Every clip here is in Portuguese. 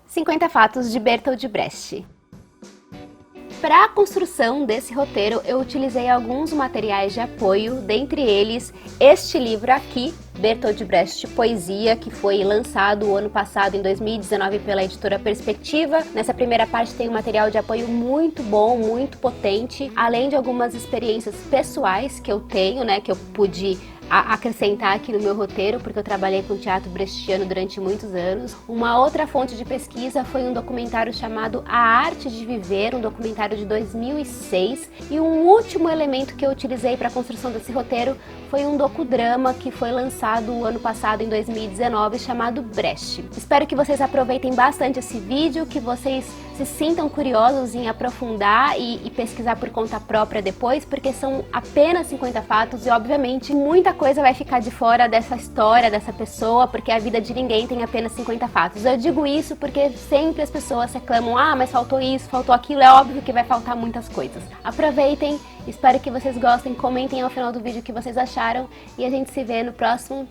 50 Fatos de Bertolt Brecht. Para a construção desse roteiro, eu utilizei alguns materiais de apoio, dentre eles este livro aqui, Bertolt Brecht Poesia, que foi lançado o ano passado, em 2019, pela editora Perspectiva. Nessa primeira parte tem um material de apoio muito bom, muito potente, além de algumas experiências pessoais que eu tenho, que eu pude acrescentar aqui no meu roteiro, porque eu trabalhei com teatro brechtiano durante muitos anos. Uma outra fonte de pesquisa foi um documentário chamado A Arte de Viver, um documentário de 2006. E um último elemento que eu utilizei para a construção desse roteiro foi um docudrama que foi lançado o ano passado, em 2019, chamado Brecht. Espero que vocês aproveitem bastante esse vídeo, que vocês se sintam curiosos em aprofundar e pesquisar por conta própria depois, porque são apenas 50 fatos e, obviamente, muita coisa vai ficar de fora dessa história, dessa pessoa, porque a vida de ninguém tem apenas 50 fatos. Eu digo isso porque sempre as pessoas reclamam, mas faltou isso, faltou aquilo, é óbvio que vai faltar muitas coisas. Aproveitem, espero que vocês gostem, comentem ao final do vídeo o que vocês acharam e a gente se vê no próximo.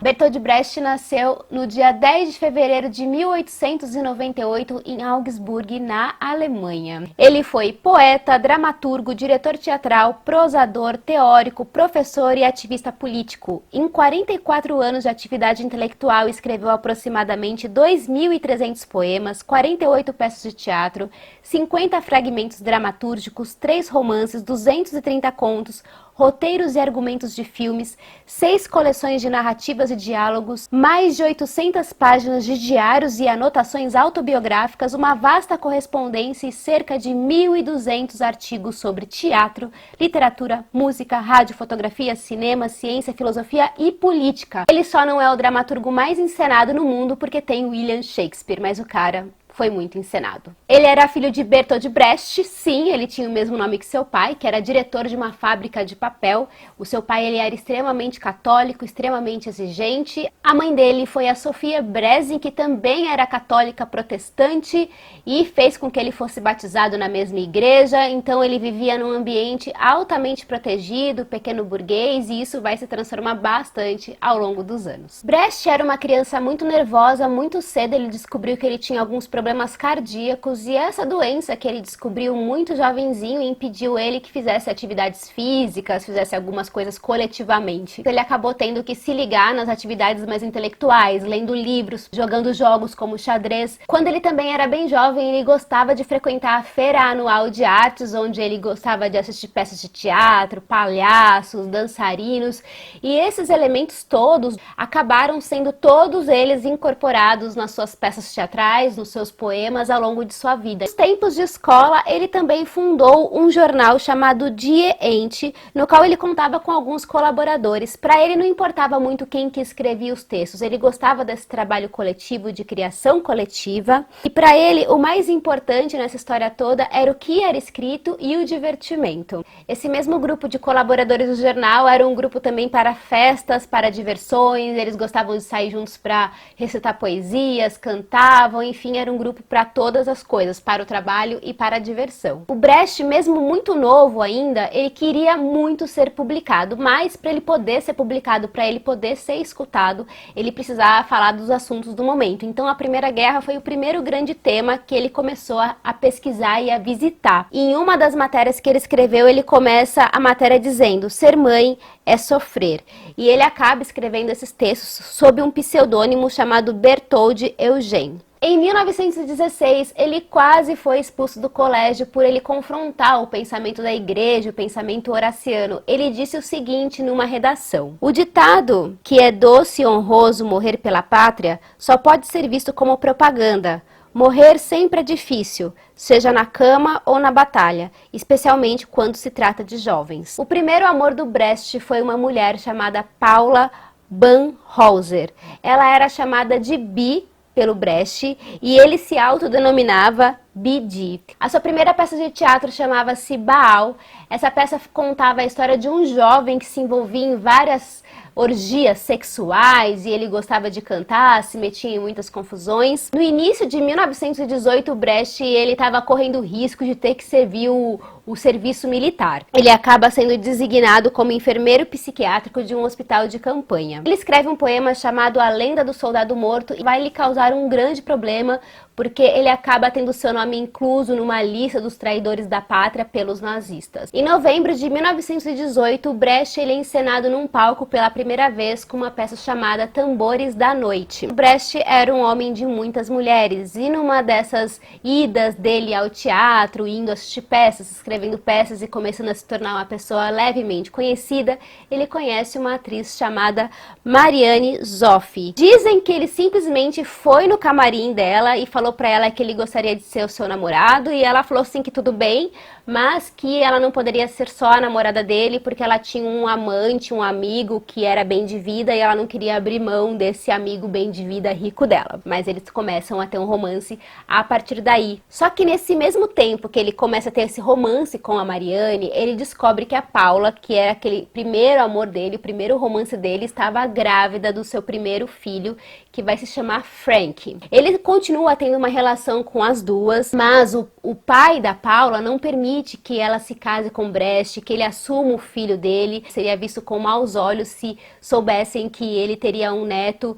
Bertolt Brecht nasceu no dia 10 de fevereiro de 1898 em Augsburg, na Alemanha. Ele foi poeta, dramaturgo, diretor teatral, prosador, teórico, professor e ativista político. Em 44 anos de atividade intelectual, escreveu aproximadamente 2.300 poemas, 48 peças de teatro, 50 fragmentos dramatúrgicos, 3 romances, 230 contos, roteiros e argumentos de filmes, 6 coleções de narrativas e diálogos, mais de 800 páginas de diários e anotações autobiográficas, uma vasta correspondência e cerca de 1.200 artigos sobre teatro, literatura, música, rádio, fotografia, cinema, ciência, filosofia e política. Ele só não é o dramaturgo mais encenado no mundo porque tem William Shakespeare, mas o cara foi muito encenado. Ele era filho de Bertolt Brecht, sim, ele tinha o mesmo nome que seu pai, que era diretor de uma fábrica de papel. O seu pai, ele era extremamente católico, extremamente exigente. A mãe dele foi a Sofia Brezin, que também era católica protestante e fez com que ele fosse batizado na mesma igreja. Então ele vivia num ambiente altamente protegido, pequeno burguês, e isso vai se transformar bastante ao longo dos anos. Brecht era uma criança muito nervosa, muito cedo ele descobriu que ele tinha alguns problemas cardíacos, e essa doença que ele descobriu muito jovenzinho impediu ele que fizesse atividades físicas, fizesse algumas coisas coletivamente. Ele acabou tendo que se ligar nas atividades mais intelectuais, lendo livros, jogando jogos como xadrez. Quando ele também era bem jovem, ele gostava de frequentar a Feira Anual de Artes, onde ele gostava de assistir peças de teatro, palhaços, dançarinos, e esses elementos todos acabaram sendo todos eles incorporados nas suas peças teatrais, nos seus poemas ao longo de sua vida. Nos tempos de escola, ele também fundou um jornal chamado Die Ente, no qual ele contava com alguns colaboradores. Para ele não importava muito quem que escrevia os textos, ele gostava desse trabalho coletivo, de criação coletiva, e para ele o mais importante nessa história toda era o que era escrito e o divertimento. Esse mesmo grupo de colaboradores do jornal era um grupo também para festas, para diversões, eles gostavam de sair juntos para recitar poesias, cantavam, enfim, era um grupo para todas as coisas, para o trabalho e para a diversão. O Brecht, mesmo muito novo ainda, ele queria muito ser publicado, mas para ele poder ser publicado, para ele poder ser escutado, ele precisava falar dos assuntos do momento. Então a Primeira Guerra foi o primeiro grande tema que ele começou a pesquisar e a visitar. E em uma das matérias que ele escreveu, ele começa a matéria dizendo: ser mãe é sofrer. E ele acaba escrevendo esses textos sob um pseudônimo chamado Berthold Eugen. Em 1916, ele quase foi expulso do colégio por ele confrontar o pensamento da igreja, o pensamento horaciano. Ele disse o seguinte numa redação: o ditado que é doce e honroso morrer pela pátria só pode ser visto como propaganda. Morrer sempre é difícil, seja na cama ou na batalha, especialmente quando se trata de jovens. O primeiro amor do Brecht foi uma mulher chamada Paula Banhauser. Ela era chamada de Bi pelo Brecht e ele se autodenominava Bidi. A sua primeira peça de teatro chamava-se Baal. Essa peça contava a história de um jovem que se envolvia em várias orgias sexuais e ele gostava de cantar, se metia em muitas confusões. No início de 1918, o Brecht ele estava correndo o risco de ter que servir o serviço militar. Ele acaba sendo designado como enfermeiro psiquiátrico de um hospital de campanha. Ele escreve um poema chamado A Lenda do Soldado Morto e vai lhe causar um grande problema porque ele acaba tendo seu nome incluso numa lista dos traidores da pátria pelos nazistas. Em novembro de 1918, o Brecht ele é encenado num palco pela primeira vez com uma peça chamada Tambores da Noite. O Brecht era um homem de muitas mulheres e numa dessas idas dele ao teatro, indo assistir peças, escrevendo peças e começando a se tornar uma pessoa levemente conhecida, ele conhece uma atriz chamada Marianne Zoff. Dizem que ele simplesmente foi no camarim dela e falou pra ela que ele gostaria de ser o seu namorado e ela falou assim que tudo bem, mas que ela não poderia ser só a namorada dele porque ela tinha um amante, um amigo que era bem de vida e ela não queria abrir mão desse amigo bem de vida rico dela. Mas eles começam a ter um romance a partir daí. Só que nesse mesmo tempo que ele começa a ter esse romance com a Marianne, ele descobre que a Paula, que era aquele primeiro amor dele, o primeiro romance dele, estava grávida do seu primeiro filho, que vai se chamar Frank. Ele continua tendo uma relação com as duas, mas o pai da Paula não permite que ela se case com Brecht, que ele assuma o filho dele. Seria visto com maus olhos se soubessem que ele teria um neto,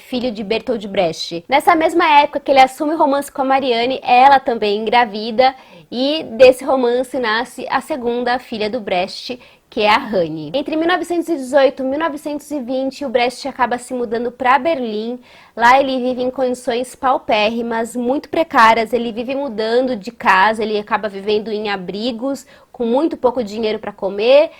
filho de Bertold Brecht. Nessa mesma época que ele assume o romance com a Marianne, ela também engravida e desse romance nasce a segunda filha do Brecht, que é a Hanne. Entre 1918 e 1920, o Brecht acaba se mudando para Berlim. Lá ele vive em condições paupérrimas, muito precárias. Ele vive mudando de casa, ele acaba vivendo em abrigos, com muito pouco dinheiro para comer,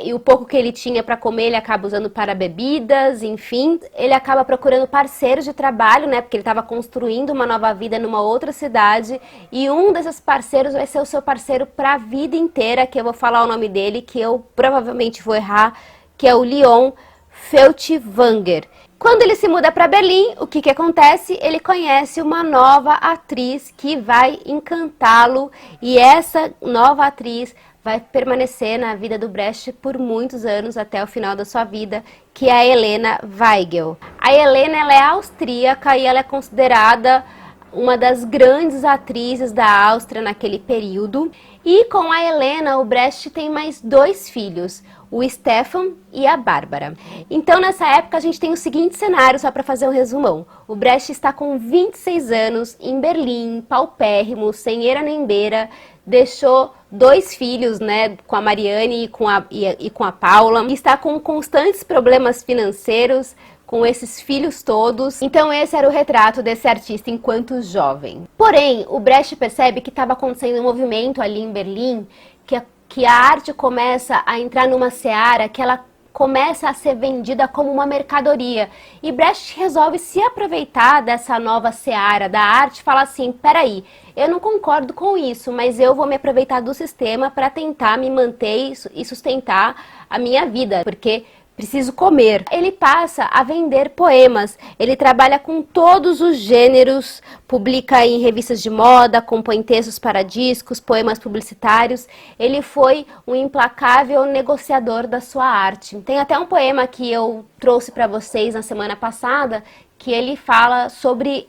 e o pouco que ele tinha para comer ele acaba usando para bebidas, enfim. Ele acaba procurando parceiros de trabalho, né, porque ele estava construindo uma nova vida numa outra cidade, e um desses parceiros vai ser o seu parceiro para a vida inteira, que eu vou falar o nome dele, que eu provavelmente vou errar, que é o Leon Feuchtwanger. Quando ele se muda para Berlim, o que acontece? Ele conhece uma nova atriz que vai encantá-lo e essa nova atriz vai permanecer na vida do Brecht por muitos anos até o final da sua vida, que é a Helena Weigel. A Helena ela é austríaca e ela é considerada uma das grandes atrizes da Áustria naquele período. E com a Helena, o Brecht tem mais 2 filhos, o Stefan e a Bárbara. Então, nessa época, a gente tem o seguinte cenário, só para fazer um resumão. O Brecht está com 26 anos, em Berlim, paupérrimo, sem eira nem beira, deixou 2 filhos, né, com a Marianne e com a Paula, e está com constantes problemas financeiros, com esses filhos todos. Então esse era o retrato desse artista enquanto jovem. Porém, o Brecht percebe que estava acontecendo um movimento ali em Berlim, que a arte começa a entrar numa seara, que ela começa a ser vendida como uma mercadoria. E Brecht resolve se aproveitar dessa nova seara da arte e fala assim, peraí, eu não concordo com isso, mas eu vou me aproveitar do sistema para tentar me manter e sustentar a minha vida, porque preciso comer. Ele passa a vender poemas, ele trabalha com todos os gêneros, publica em revistas de moda, compõe textos para discos, poemas publicitários. Ele foi um implacável negociador da sua arte. Tem até um poema que eu trouxe para vocês na semana passada, que ele fala sobre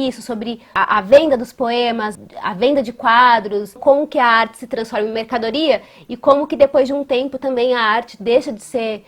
isso, sobre a venda dos poemas, a venda de quadros, como que a arte se transforma em mercadoria e como que depois de um tempo também a arte deixa de ser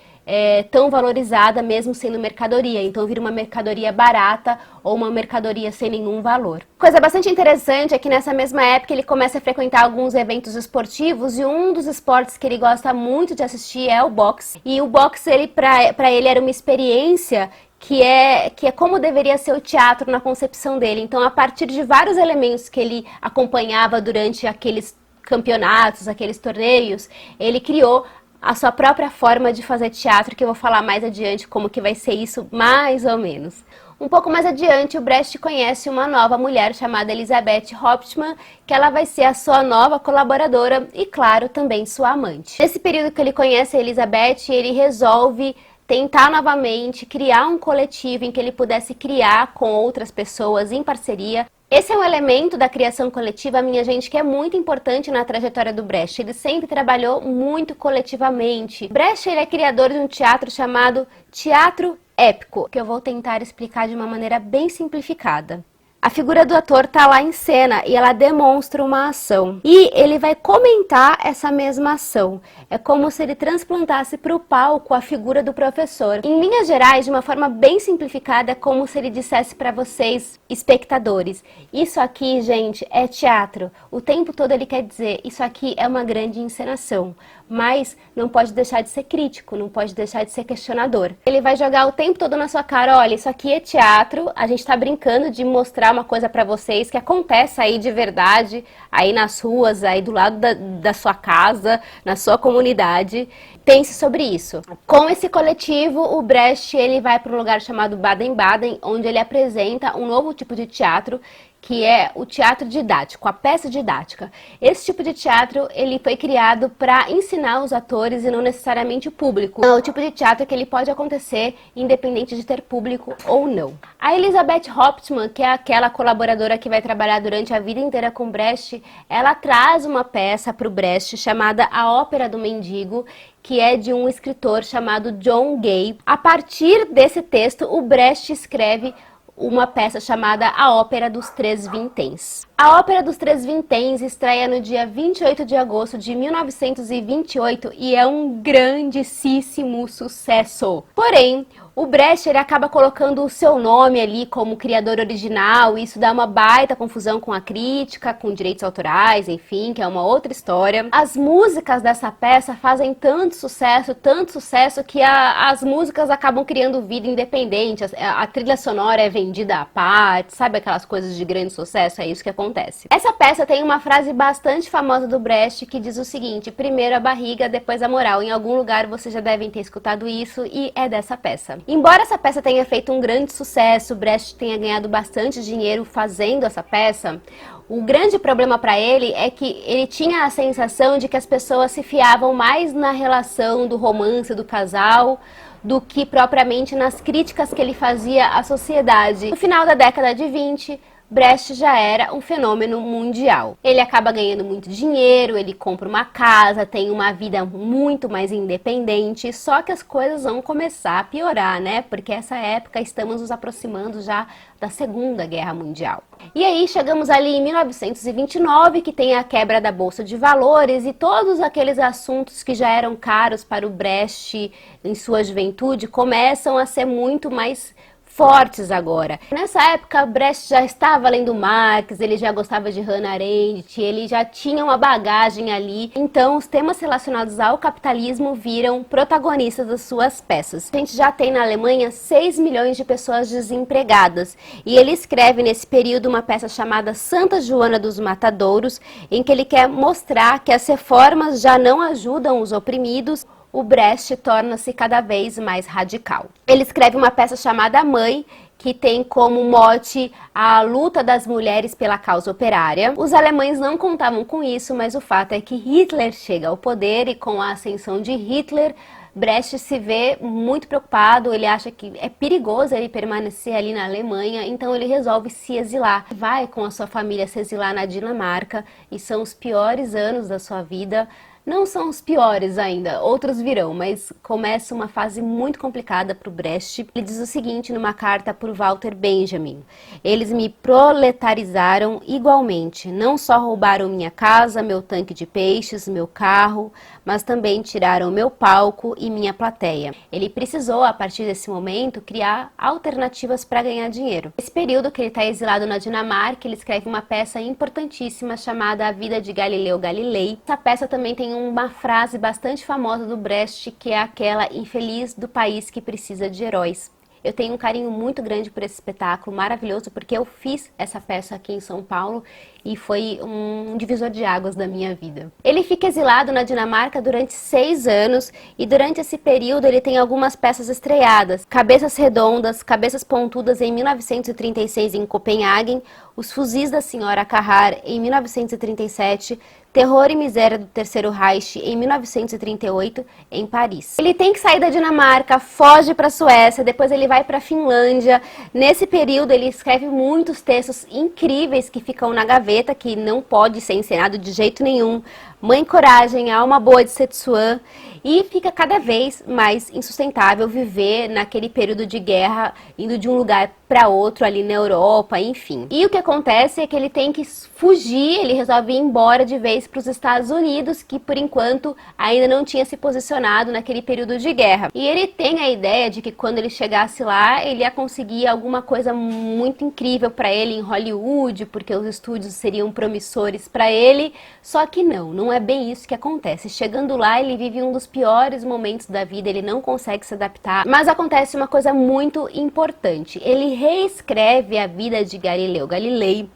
tão valorizada mesmo sendo mercadoria, então vira uma mercadoria barata ou uma mercadoria sem nenhum valor. Coisa bastante interessante é que nessa mesma época ele começa a frequentar alguns eventos esportivos e um dos esportes que ele gosta muito de assistir é o boxe. E o boxe, para ele era uma experiência que é como deveria ser o teatro na concepção dele. Então, a partir de vários elementos que ele acompanhava durante aqueles campeonatos, aqueles torneios, ele criou a sua própria forma de fazer teatro, que eu vou falar mais adiante como que vai ser isso mais ou menos. Um pouco mais adiante, o Brecht conhece uma nova mulher chamada Elisabeth Hauptmann, que ela vai ser a sua nova colaboradora e, claro, também sua amante. Nesse período que ele conhece a Elisabeth, ele resolve tentar novamente criar um coletivo em que ele pudesse criar com outras pessoas em parceria. Esse é um elemento da criação coletiva, minha gente, que é muito importante na trajetória do Brecht. Ele sempre trabalhou muito coletivamente. Brecht, ele é criador de um teatro chamado teatro épico, que eu vou tentar explicar de uma maneira bem simplificada. A figura do ator está lá em cena e ela demonstra uma ação. E ele vai comentar essa mesma ação. É como se ele transplantasse para o palco a figura do professor. Em linhas gerais, de uma forma bem simplificada, é como se ele dissesse para vocês, espectadores, isso aqui, gente, é teatro. O tempo todo ele quer dizer, isso aqui é uma grande encenação. Mas não pode deixar de ser crítico, não pode deixar de ser questionador. Ele vai jogar o tempo todo na sua cara, olha, isso aqui é teatro, a gente tá brincando de mostrar uma coisa pra vocês que acontece aí de verdade, aí nas ruas, aí do lado da sua casa, na sua comunidade. Pense sobre isso. Com esse coletivo, o Brecht ele vai para um lugar chamado Baden-Baden, onde ele apresenta um novo tipo de teatro, que é o teatro didático, a peça didática. Esse tipo de teatro ele foi criado para ensinar os atores e não necessariamente o público. É o tipo de teatro que ele pode acontecer independente de ter público ou não. A Elisabeth Hauptmann, que é aquela colaboradora que vai trabalhar durante a vida inteira com Brecht, ela traz uma peça para o Brecht chamada A Ópera do Mendigo, que é de um escritor chamado John Gay. A partir desse texto, o Brecht escreve uma peça chamada A Ópera dos Três Vinténs. A Ópera dos Três Vinténs estreia no dia 28 de agosto de 1928 e é um grandíssimo sucesso. Porém, o Brecht ele acaba colocando o seu nome ali como criador original e isso dá uma baita confusão com a crítica, com direitos autorais, enfim, que é uma outra história. As músicas dessa peça fazem tanto sucesso que as músicas acabam criando vida independente, a trilha sonora é vendida à parte, sabe aquelas coisas de grande sucesso? É isso que acontece. Essa peça tem uma frase bastante famosa do Brecht que diz o seguinte: primeiro a barriga, depois a moral. Em algum lugar vocês já devem ter escutado isso e é dessa peça. Embora essa peça tenha feito um grande sucesso, Brecht tenha ganhado bastante dinheiro fazendo essa peça, o grande problema para ele é que ele tinha a sensação de que as pessoas se fiavam mais na relação do romance do casal do que propriamente nas críticas que ele fazia à sociedade. No final da década de 20, Brecht já era um fenômeno mundial. Ele acaba ganhando muito dinheiro, ele compra uma casa, tem uma vida muito mais independente, só que as coisas vão começar a piorar, né? Porque essa época estamos nos aproximando já da Segunda Guerra Mundial. E aí chegamos ali em 1929, que tem a quebra da Bolsa de Valores e todos aqueles assuntos que já eram caros para o Brecht em sua juventude começam a ser muito mais fortes agora. Nessa época, Brecht já estava lendo Marx, ele já gostava de Hannah Arendt, ele já tinha uma bagagem ali, então os temas relacionados ao capitalismo viram protagonistas das suas peças. A gente já tem na Alemanha 6 milhões de pessoas desempregadas, e ele escreve nesse período uma peça chamada Santa Joana dos Matadouros, em que ele quer mostrar que as reformas já não ajudam os oprimidos. O Brecht torna-se cada vez mais radical. Ele escreve uma peça chamada Mãe, que tem como mote a luta das mulheres pela causa operária. Os alemães não contavam com isso, mas o fato é que Hitler chega ao poder e com a ascensão de Hitler, Brecht se vê muito preocupado, ele acha que é perigoso ele permanecer ali na Alemanha, então ele resolve se exilar. Vai com a sua família se exilar na Dinamarca e são os piores anos da sua vida. Não são os piores ainda, outros virão, mas começa uma fase muito complicada para o Brecht. Ele diz o seguinte numa carta por Walter Benjamin: eles me proletarizaram igualmente, não só roubaram minha casa, meu tanque de peixes, meu carro, mas também tiraram meu palco e minha plateia. Ele precisou, a partir desse momento, criar alternativas para ganhar dinheiro. Nesse período que ele está exilado na Dinamarca, ele escreve uma peça importantíssima chamada A Vida de Galileu Galilei. Essa peça também tem uma frase bastante famosa do Brecht, que é aquela: infeliz do país que precisa de heróis. Eu tenho um carinho muito grande por esse espetáculo, maravilhoso, porque eu fiz essa peça aqui em São Paulo e foi um divisor de águas da minha vida. Ele fica exilado na Dinamarca durante 6 anos e durante esse período ele tem algumas peças estreadas: Cabeças Redondas, Cabeças Pontudas em 1936 em Copenhagen, Os Fuzis da Senhora Carrar em 1937, Terror e Miséria do Terceiro Reich, em 1938, em Paris. Ele tem que sair da Dinamarca, foge para a Suécia, depois ele vai para a Finlândia. Nesse período ele escreve muitos textos incríveis que ficam na gaveta, que não pode ser encenado de jeito nenhum. Mãe Coragem, A Alma Boa de Setsuan, e fica cada vez mais insustentável viver naquele período de guerra, indo de um lugar para outro ali na Europa, enfim. E o que acontece é que ele tem que fugir, ele resolve ir embora de vez para os Estados Unidos, que por enquanto ainda não tinha se posicionado naquele período de guerra. E ele tem a ideia de que quando ele chegasse lá, ele ia conseguir alguma coisa muito incrível para ele em Hollywood, porque os estúdios seriam promissores para ele, só que não é bem isso que acontece. Chegando lá, ele vive um dos piores momentos da vida, ele não consegue se adaptar, mas acontece uma coisa muito importante. Ele reescreve a vida de Galileu Galilei,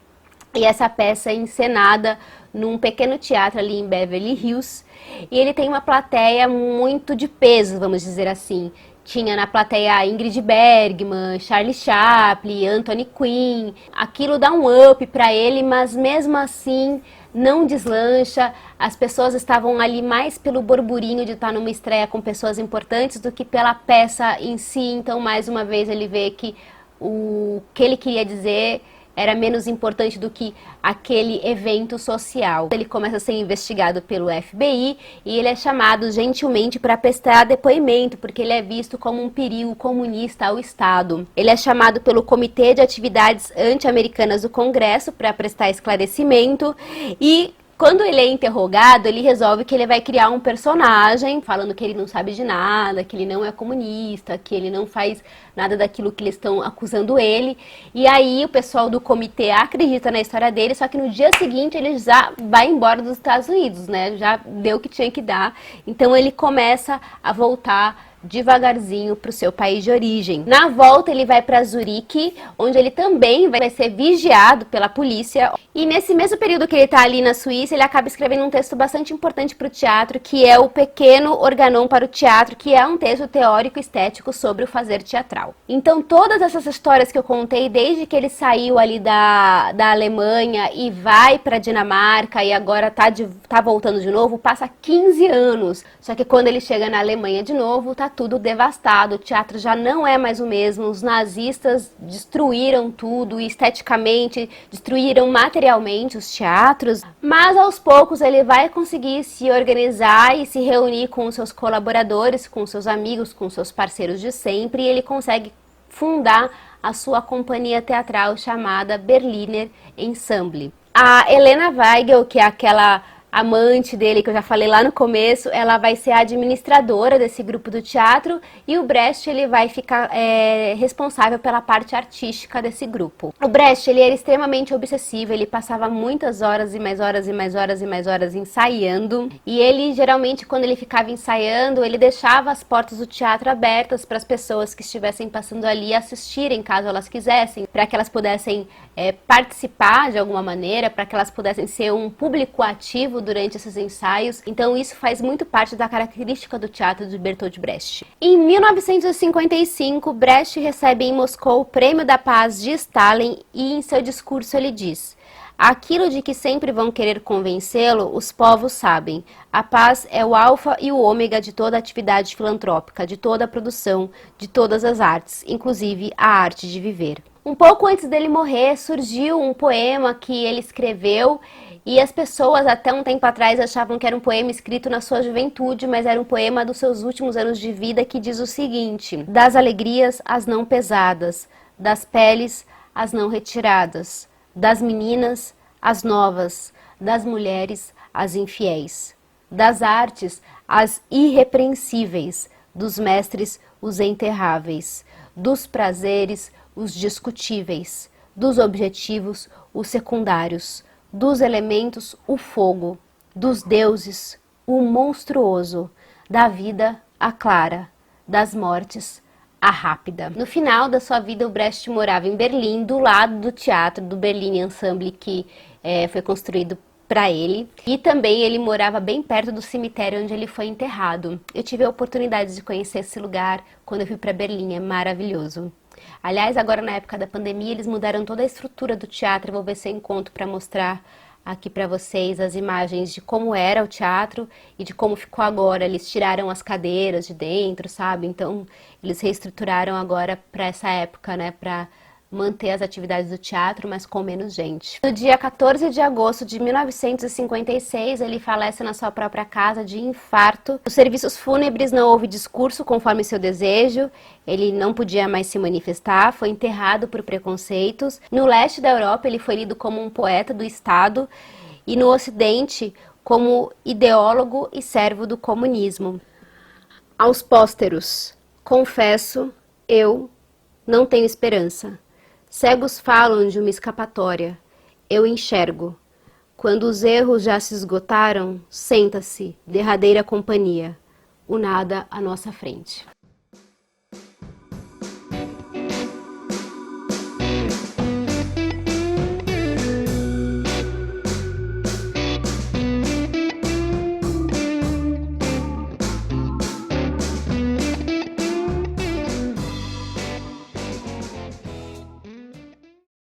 e essa peça é encenada num pequeno teatro ali em Beverly Hills, e ele tem uma plateia muito de peso, vamos dizer assim. Tinha na plateia a Ingrid Bergman, Charlie Chaplin, Anthony Quinn. Aquilo dá um up para ele, mas mesmo assim não deslancha. As pessoas estavam ali mais pelo burburinho de estar numa estreia com pessoas importantes do que pela peça em si. Então, mais uma vez, ele vê que o que ele queria dizer era menos importante do que aquele evento social. Ele começa a ser investigado pelo FBI e ele é chamado gentilmente para prestar depoimento, porque ele é visto como um perigo comunista ao Estado. Ele é chamado pelo Comitê de Atividades Anti-Americanas do Congresso para prestar esclarecimento e quando ele é interrogado, ele resolve que ele vai criar um personagem, falando que ele não sabe de nada, que ele não é comunista, que ele não faz nada daquilo que eles estão acusando ele. E aí o pessoal do comitê acredita na história dele, só que no dia seguinte ele já vai embora dos Estados Unidos, né? Já deu o que tinha que dar. Então ele começa a voltar devagarzinho para o seu país de origem. Na volta ele vai para Zurique, onde ele também vai ser vigiado pela polícia. E nesse mesmo período que ele está ali na Suíça, ele acaba escrevendo um texto bastante importante para o teatro, que é o Pequeno Organon para o Teatro, que é um texto teórico estético sobre o fazer teatral. Então todas essas histórias que eu contei, desde que ele saiu ali da Alemanha e vai para a Dinamarca e agora tá voltando de novo, passa 15 anos. Só que quando ele chega na Alemanha de novo, tá tudo devastado, o teatro já não é mais o mesmo, os nazistas destruíram tudo, esteticamente, destruíram materialmente os teatros, mas aos poucos ele vai conseguir se organizar e se reunir com os seus colaboradores, com seus amigos, com seus parceiros de sempre, e ele consegue fundar a sua companhia teatral chamada Berliner Ensemble. A Helena Weigel, que é aquela amante dele, que eu já falei lá no começo, ela vai ser a administradora desse grupo do teatro e o Brecht ele vai ficar responsável pela parte artística desse grupo. O Brecht ele era extremamente obsessivo, ele passava muitas horas e mais horas e mais horas e mais horas ensaiando e ele geralmente quando ele ficava ensaiando ele deixava as portas do teatro abertas para as pessoas que estivessem passando ali assistirem caso elas quisessem, para que elas pudessem participar de alguma maneira, para que elas pudessem ser um público ativo durante esses ensaios, então isso faz muito parte da característica do teatro de Bertolt Brecht. Em 1955, Brecht recebe em Moscou o Prêmio da Paz de Stalin e em seu discurso ele diz: aquilo de que sempre vão querer convencê-lo, os povos sabem. A paz é o alfa e o ômega de toda atividade filantrópica, de toda a produção, de todas as artes, inclusive a arte de viver. Um pouco antes dele morrer, surgiu um poema que ele escreveu e as pessoas até um tempo atrás achavam que era um poema escrito na sua juventude, mas era um poema dos seus últimos anos de vida que diz o seguinte: das alegrias as não pesadas, das peles as não retiradas, das meninas as novas, das mulheres as infiéis, das artes as irrepreensíveis, dos mestres os enterráveis, dos prazeres os discutíveis, dos objetivos os secundários, dos elementos o fogo, dos deuses o monstruoso, da vida a clara, das mortes a rápida. No final da sua vida, o Brecht morava em Berlim, do lado do teatro do Berlin Ensemble que foi construído para ele, e também ele morava bem perto do cemitério onde ele foi enterrado. Eu tive a oportunidade de conhecer esse lugar quando eu fui para Berlim, é maravilhoso. Aliás, agora na época da pandemia, eles mudaram toda a estrutura do teatro. Eu vou ver se eu encontro para mostrar aqui para vocês as imagens de como era o teatro e de como ficou agora. Eles tiraram as cadeiras de dentro, sabe? Então, eles reestruturaram agora para essa época, né? Para manter as atividades do teatro, mas com menos gente. No dia 14 de agosto de 1956, ele falece na sua própria casa de infarto. Os serviços fúnebres não houve discurso conforme seu desejo, ele não podia mais se manifestar, foi enterrado por preconceitos. No leste da Europa, ele foi lido como um poeta do Estado e no ocidente como ideólogo e servo do comunismo. Aos pósteros, confesso, eu não tenho esperança. Cegos falam de uma escapatória. Eu enxergo. Quando os erros já se esgotaram, senta-se, derradeira companhia. O nada à nossa frente.